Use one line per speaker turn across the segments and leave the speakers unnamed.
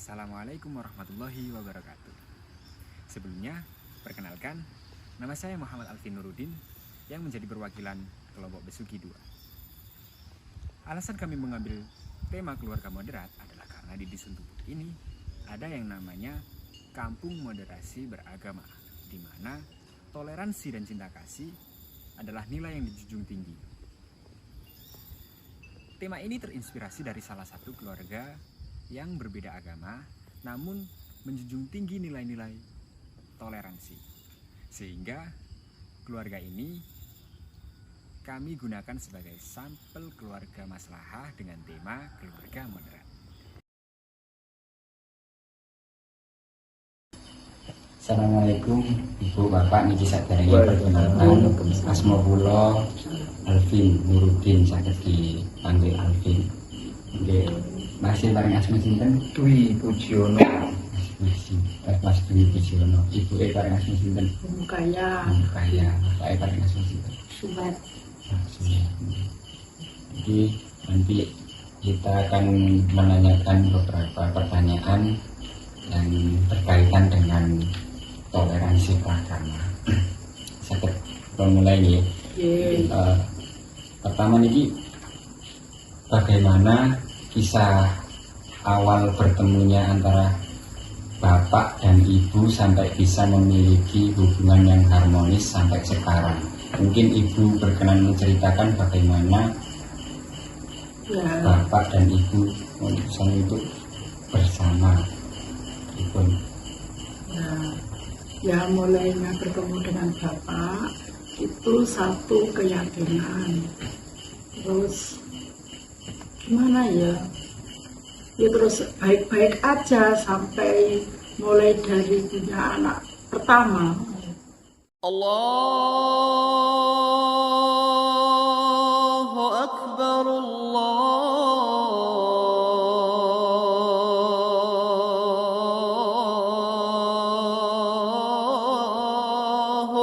Assalamualaikum warahmatullahi wabarakatuh. Sebelumnya, perkenalkan, nama saya Muhammad Alvin Nurudin yang menjadi perwakilan kelompok Besuki 2. Alasan kami mengambil tema keluarga moderat adalah karena di dusun Tubuk ini ada yang namanya Kampung Moderasi Beragama, di mana toleransi dan cinta kasih adalah nilai yang dijunjung tinggi. Tema ini terinspirasi dari salah satu keluarga yang berbeda agama, namun menjunjung tinggi nilai-nilai toleransi. Sehingga keluarga ini kami gunakan sebagai sampel keluarga maslahah dengan tema keluarga moderat.
Assalamualaikum Ibu Bapak niki saderenge perkenalkan asma kula Alvin Nurudin saged dipanggil Alvin. Nggih, masih bareng asma sinten?
Dwi Pujiono.
Mas Dwi Pujiono. Ibuke bareng asma sinten?
Kaya
Kaya. Bapake bareng asma sinten?
Subat.
Jadi nanti kita akan menanyakan beberapa pertanyaan yang berkaitan dengan toleransi beragama. Saya mulai nih. Pertama nih, bagaimana kisah awal bertemunya antara bapak dan ibu sampai bisa memiliki hubungan yang harmonis sampai sekarang? Mungkin ibu berkenan menceritakan bagaimana bapak dan ibu memutuskan itu bersama.
Ya mulainya bertemu dengan bapak itu satu keyakinan. Terus gimana ya? Ya terus baik-baik aja sampai mulai dari punya anak pertama.
Allahu Akbar, Allahu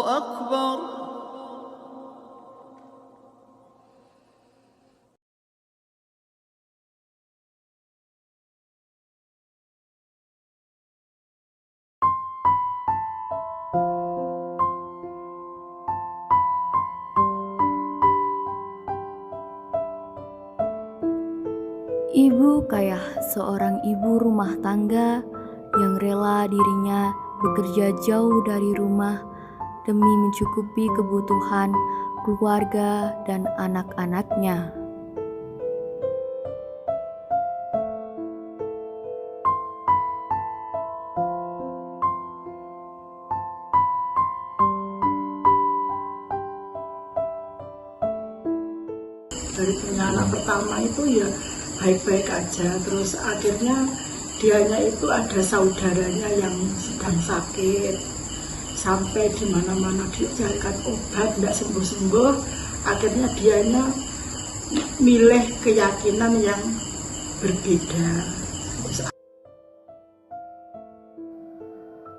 Akbar.
Ibu Kayah, seorang ibu rumah tangga yang rela dirinya bekerja jauh dari rumah demi mencukupi kebutuhan keluarga dan anak-anaknya.
Dari punya anak pertama itu ya baik-baik aja, terus akhirnya dianya itu ada saudaranya yang sedang sakit, sampai di mana-mana dicarikan obat tidak sembuh-sembuh, akhirnya dianya milih keyakinan yang berbeda.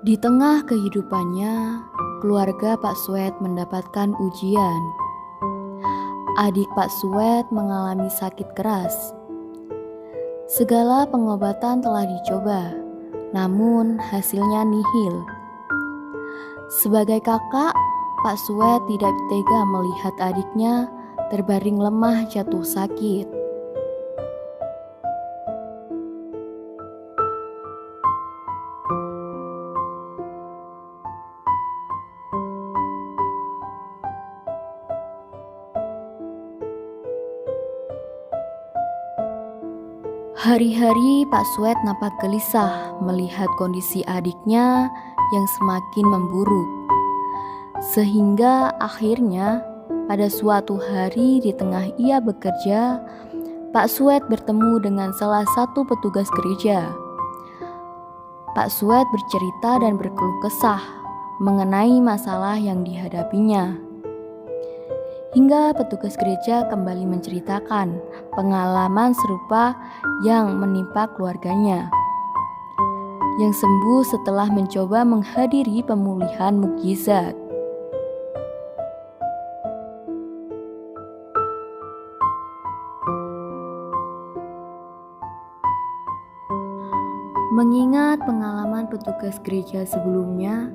Di tengah kehidupannya, keluarga Pak Suet mendapatkan ujian. Adik Pak Suet mengalami sakit keras. Segala pengobatan telah dicoba, namun hasilnya nihil. Sebagai kakak, Pak Suet tidak tega melihat adiknya terbaring lemah jatuh sakit. Hari-hari Pak Suet nampak gelisah melihat kondisi adiknya yang semakin memburuk. Sehingga akhirnya pada suatu hari di tengah ia bekerja, Pak Suet bertemu dengan salah satu petugas gereja. Pak Suet bercerita dan berkeluh kesah mengenai masalah yang dihadapinya. Hingga petugas gereja kembali menceritakan pengalaman serupa yang menimpa keluarganya, yang sembuh setelah mencoba menghadiri pemulihan mukjizat. Mengingat pengalaman petugas gereja sebelumnya,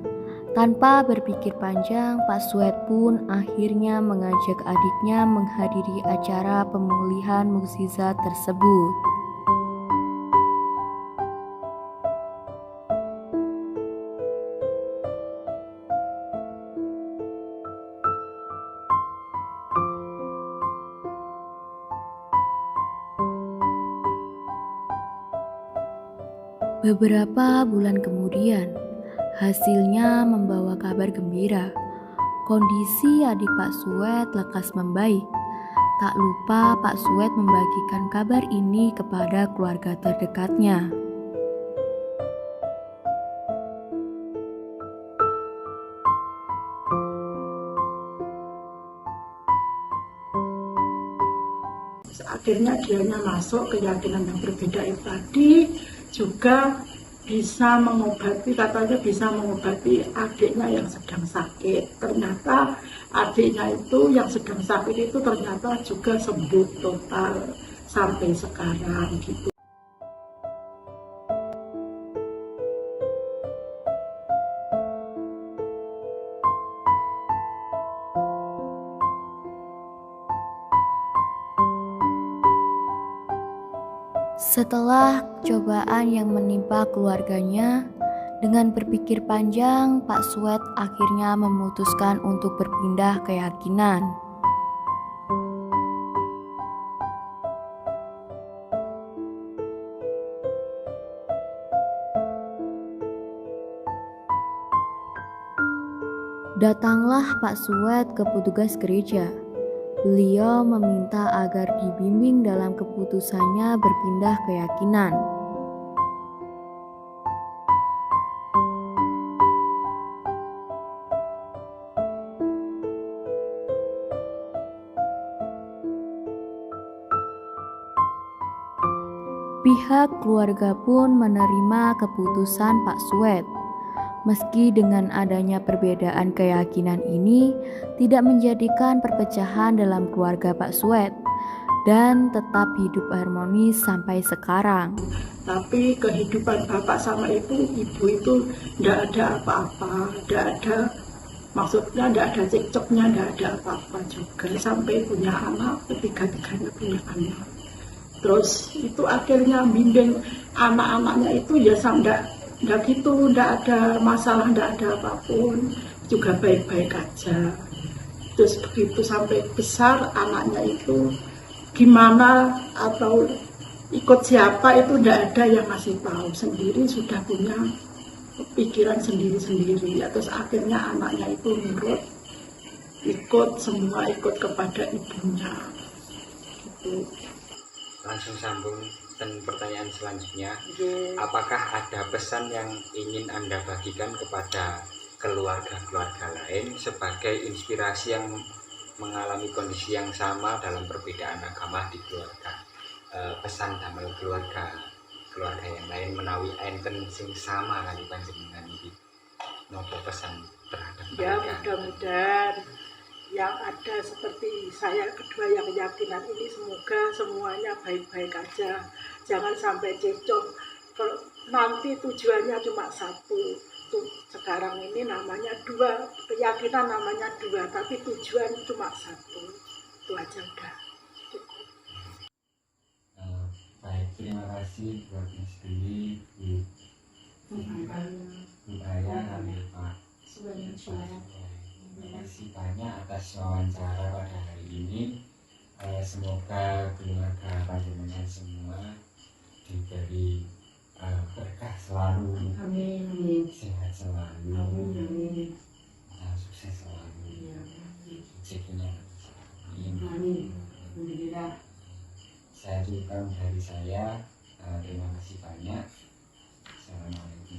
tanpa berpikir panjang, Pak Suet pun akhirnya mengajak adiknya menghadiri acara pemulihan mukjizat tersebut. Beberapa bulan kemudian, hasilnya membawa kabar gembira. Kondisi adik Pak Suet lekas membaik. Tak lupa Pak Suet membagikan kabar ini kepada keluarga terdekatnya.
Akhirnya dianya masuk keyakinan yang berbeda itu tadi, juga bisa mengobati, katanya bisa mengobati adiknya yang sedang sakit. Ternyata adiknya itu yang sedang sakit itu ternyata juga sembuh total sampai sekarang gitu.
Setelah cobaan yang menimpa keluarganya, dengan berpikir panjang, Pak Suet akhirnya memutuskan untuk berpindah keyakinan. Datanglah Pak Suet ke petugas gereja. Beliau meminta agar dibimbing dalam keputusannya berpindah keyakinan. Pihak keluarga pun menerima keputusan Pak Suet. Meski dengan adanya perbedaan keyakinan ini tidak menjadikan perpecahan dalam keluarga Pak Suet dan tetap hidup harmonis sampai sekarang.
Tapi kehidupan bapak sama ibu itu tidak ada apa-apa, tidak ada, maksudnya tidak ada cekcoknya, tidak ada apa-apa juga, sampai punya anak, ketiga-tiganya punya anak. Terus itu akhirnya bimbing anak-anaknya itu ya sampai nggak gitu, nggak ada masalah, nggak ada apapun, juga baik-baik aja. Terus begitu sampai besar anaknya itu gimana atau ikut siapa itu nggak ada yang ngasih tahu, sendiri sudah punya pikiran sendiri-sendiri. Ya, terus akhirnya anaknya itu nurut, ikut semua, ikut kepada ibunya. Gitu.
Langsung sambung dan pertanyaan selanjutnya, apakah ada pesan yang ingin Anda bagikan kepada keluarga-keluarga lain sebagai inspirasi yang mengalami kondisi yang sama dalam perbedaan agama di keluarga? Pesan damel keluarga yang lain menawi enten sing sama kali panjenengan iki. Nopo pesan terhadap
Ya,
mereka?
mudah-mudahan yang ada seperti saya kedua yang keyakinan ini semoga semuanya baik-baik aja, jangan sampai cekcok. Kalau nanti tujuannya cuma satu, tuh sekarang ini namanya dua, keyakinan namanya dua, tapi tujuan cuma satu, itu aja udah cukup.
Baik, terima kasih buat Mas Dwi, Bu Aya, dan Pak. Terima kasih banyak atas wawancara pada hari ini. Semoga keluarga panjenengan semua diberi berkah selalu, sehat selalu, sukses selalu, rezekinya. Amin. Saya ucapkan dari saya terima kasih banyak. Assalamualaikum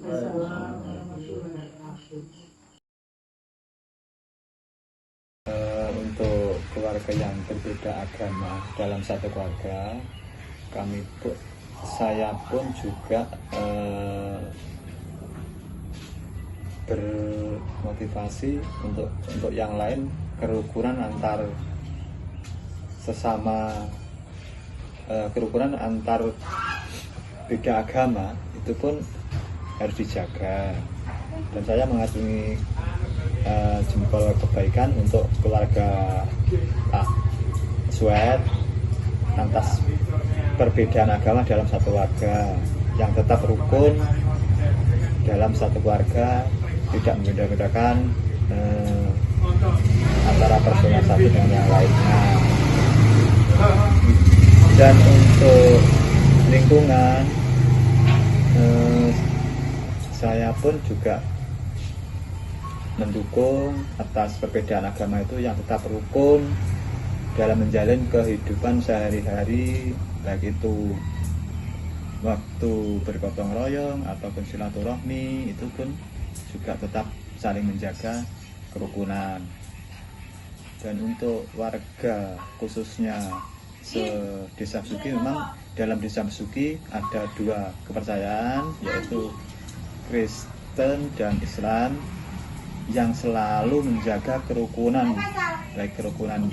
warahmatullahi wabarakatuh.
Untuk keluarga yang berbeda agama dalam satu keluarga, saya pun juga bermotivasi untuk yang lain, kerukunan antar sesama, kerukunan antar beda agama itu pun harus dijaga, dan saya mengacungi jempol kebaikan untuk keluarga Pak Sued atas perbedaan agama dalam satu keluarga yang tetap rukun dalam satu keluarga, tidak membeda-bedakan antara personal satu dengan yang lainnya. Dan untuk lingkungan, saya pun juga mendukung atas perbedaan agama itu yang tetap rukun dalam menjalin kehidupan sehari-hari, baik itu waktu bergotong royong ataupun silaturahmi, itu pun juga tetap saling menjaga kerukunan. Dan untuk warga khususnya Desa Besuki, memang dalam Desa Besuki ada dua kepercayaan, yaitu Kristen dan Islam, yang selalu menjaga kerukunan, baik kerukunan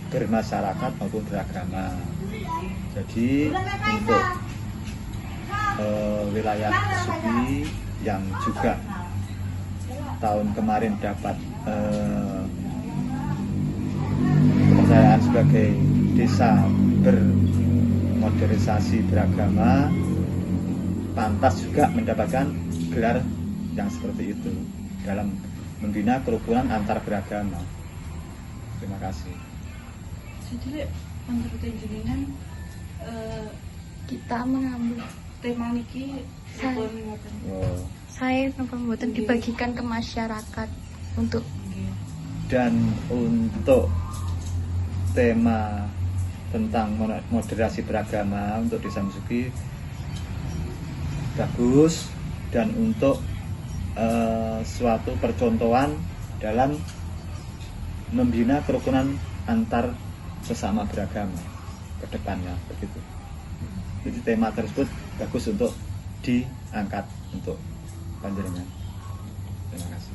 bermasyarakat maupun beragama. Jadi untuk wilayah Besuki yang juga tahun kemarin dapat kepercayaan sebagai desa bermodernisasi beragama, pantas juga mendapatkan gelar yang seperti itu dalam membina kerukunan antar beragama. Terima kasih.
Jadi menurut jenengan
Kita mengambil
tema niki
Saya-
Oh.
saya pembuatan dibagikan ke masyarakat untuk
Dan untuk tema tentang moderasi beragama untuk Desa Besuki bagus, dan untuk suatu percontohan dalam membina kerukunan antar sesama beragama ke depannya, begitu. Jadi tema tersebut bagus untuk diangkat untuk panjenengan. Terima kasih.